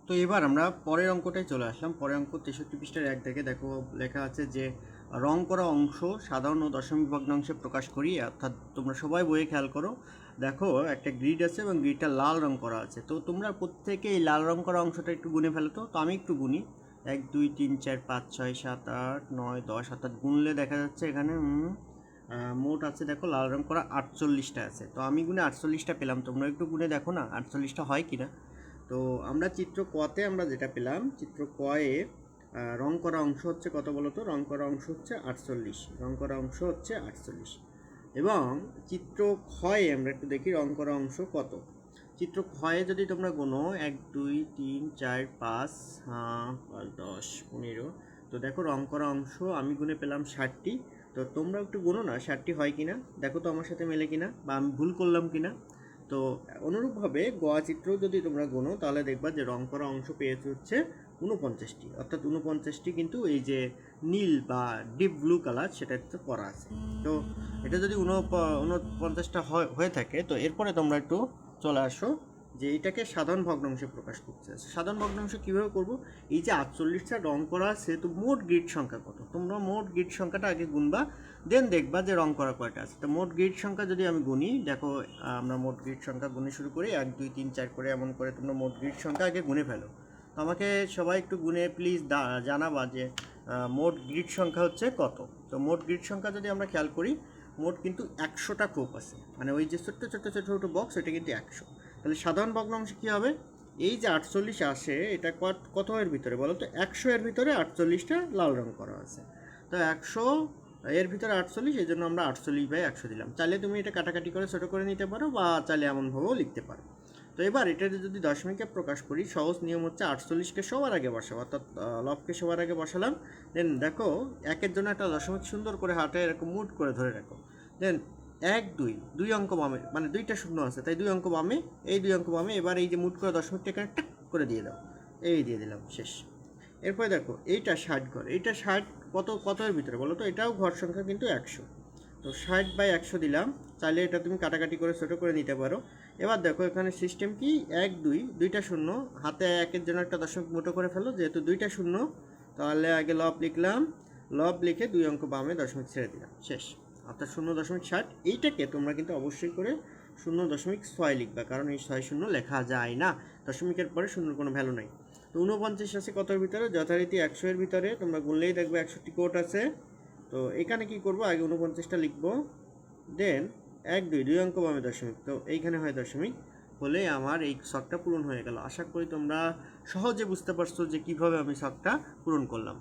তো এবার আমরা পরের অঙ্কটায় চলে আসলাম। পরের অঙ্ক 63 পৃষ্ঠার 1 থেকে দেখো লেখা আছে যে রং করা অংশ সাধারণ ও দশমিক ভগ্নাংশে প্রকাশ করি। অর্থাৎ তোমরা সবাই বইয়ে খেয়াল করো, দেখো একটা গ্রিড আছে এবং গ্রিডটা লাল রং করা আছে। তো তোমরা প্রত্যেকে এই লাল রং করা অংশটা একটু গুনে ফেলো। তো আমি একটু গুনি, 1 2 3 4 5 6 7 8 9 10 অর্থাৎ গুনলে দেখা যাচ্ছে এখানে মোট আছে দেখো লাল রং করা 48টা আছে। তো আমি গুনে 48টা পেলাম, তোমরা একটু গুনে দেখো না 48টা হয় কিনা। তো আমরা চিত্র কতে আমরা যেটা পেলাম, চিত্র কয়ে রং করা অংশ হচ্ছে কত বলো তো? রং করা অংশ হচ্ছে 48, রং করা অংশ হচ্ছে 48। এবং চিত্র ক্ষয়ে আমরা একটু দেখি রং করা অংশ কত। চিত্র ক্ষয়ে যদি তোমরা গোনো 1 2 3 4 5 10 15, তো দেখো রং করা অংশ আমি গুনে পেলাম 60টি। তো তোমরা একটু গোনো না 60টি হয় কিনা, দেখো তো আমার সাথে মেলে কিনা বা আমি ভুল করলাম কিনা। তো অনুরূপভাবে গোয়া চিত্র যদি তোমরা গোনো তাহলে দেখবা যে রং করা অংশ পেয়েছে হচ্ছে 49টি, অর্থাৎ 49টি কিন্তু এই যে নীল বা ডিপ ব্লু কালার সেটা একটু করা আছে। তো এটা যদি 49টা হয়ে থাকে, তো এরপরে তোমরা একটু চলে আসো যে এইটাকে সাধারণ ভগ্নাংশে প্রকাশ করতে আছে। সাধারণ ভগ্নাংশ কীভাবে করব? এই যে 48টা রং করা আছে, তো মোট গ্রিড সংখ্যা কত, তোমরা মোট গ্রিড সংখ্যাটা আগে গুনবা, দেন দেখবা যে রং করা কয়টা আছে। তো মোট গ্রিড সংখ্যা যদি আমি গুনি, দেখো আমরা মোট গ্রিড সংখ্যা গুনে শুরু করি 1 2 3 4 করে, এমন করে তোমরা মোট গ্রিড সংখ্যা আগে গুনে ফেলো। তো আমাকে সবাই একটু গুনে প্লিজ জানাবা যে মোট গ্রিড সংখ্যা হচ্ছে কত। তো মোট গ্রিড সংখ্যা যদি আমরা খেয়াল করি, মোট কিন্তু 100টা খোপ আছে, মানে ওই যে ছোট্ট ছোট্ট ছোট ছোট বক্স ওইটা কিন্তু 100। তাহলে সাধারণ ভগ্নাংশ কী হবে? এই যে 48 আসে এটা কত এর ভিতরে বলো তো? 100 এর ভিতরে 48টা লাল রং করা আছে। তো 100 এর ভিতরে 48, এই জন্য আমরা 48/100 দিলাম। চাইলে তুমি এটা কাটাকাটি করে ছোটো করে নিতে পারো বা চাইলে এমনভাবেও লিখতে পারো। তো এবার এটা যদি দশমিকে প্রকাশ করি, সহজ নিয়ম হচ্ছে 48কে সবার আগে বসাবো, অর্থাৎ লবকে সবার আগে বসালাম। দেন দেখো একের জন্য একটা দশমিক সুন্দর করে হাতে এরকম মুট করে ধরে রাখো। দেন 1 2 2 অঙ্ক বামে, মানে দুইটা শূন্য আছে তাই 2 অঙ্ক বামে, এই 2 অঙ্ক বামে। এবার এই যে মুট করে দশমিকটা এখানে টাক করে দিয়ে দাও, এই দিয়ে দিলাম, শেষ। এরপরে দেখো এইটা 60 ঘর, এইটা 60 কত এর ভিতরে বলো তো? এটাও ঘর সংখ্যা কিন্তু 100। তো 60/100 দিলাম, চাইলে এটা তুমি কাটাকাটি করে ছোটো করে নিতে পারো। এবার দেখো এখানে সিস্টেম কি, 1 2 দুইটা শূন্য, হাতে একের জন্য একটা দশমিক মুটো করে ফেলো, যেহেতু দুইটা শূন্য তাহলে আগে লব লিখলাম, লব লিখে 2 অঙ্ক বামে দশমিক ছেড়ে দিলাম, শেষ। অর্থাৎ 0.60। এইটাকে তোমরা কিন্তু অবশ্যই করে 0.6 লিখবা, কারণ এই 6 শূন্য লেখা যায় না, দশমিকের পরে শূন্যর কোনো ভ্যালু নাই। তো 49 আছে কতর ভিতরে? যথারীতি 100 এর ভিতরে, তোমরা গুনলেই দেখবে 61টি কোট আছে। তো এখানে কি করব, আগে 49টা লিখবো, দেন 1 2 2 অঙ্ক বামে দশমিক, তো এইখানে হয় দশমিক, হলে আমার এই ছকটা পূরণ হয়ে গেল। আশা করি তোমরা সহজে বুঝতে পারছো যে কিভাবে আমি ছকটা পূরণ করলাম।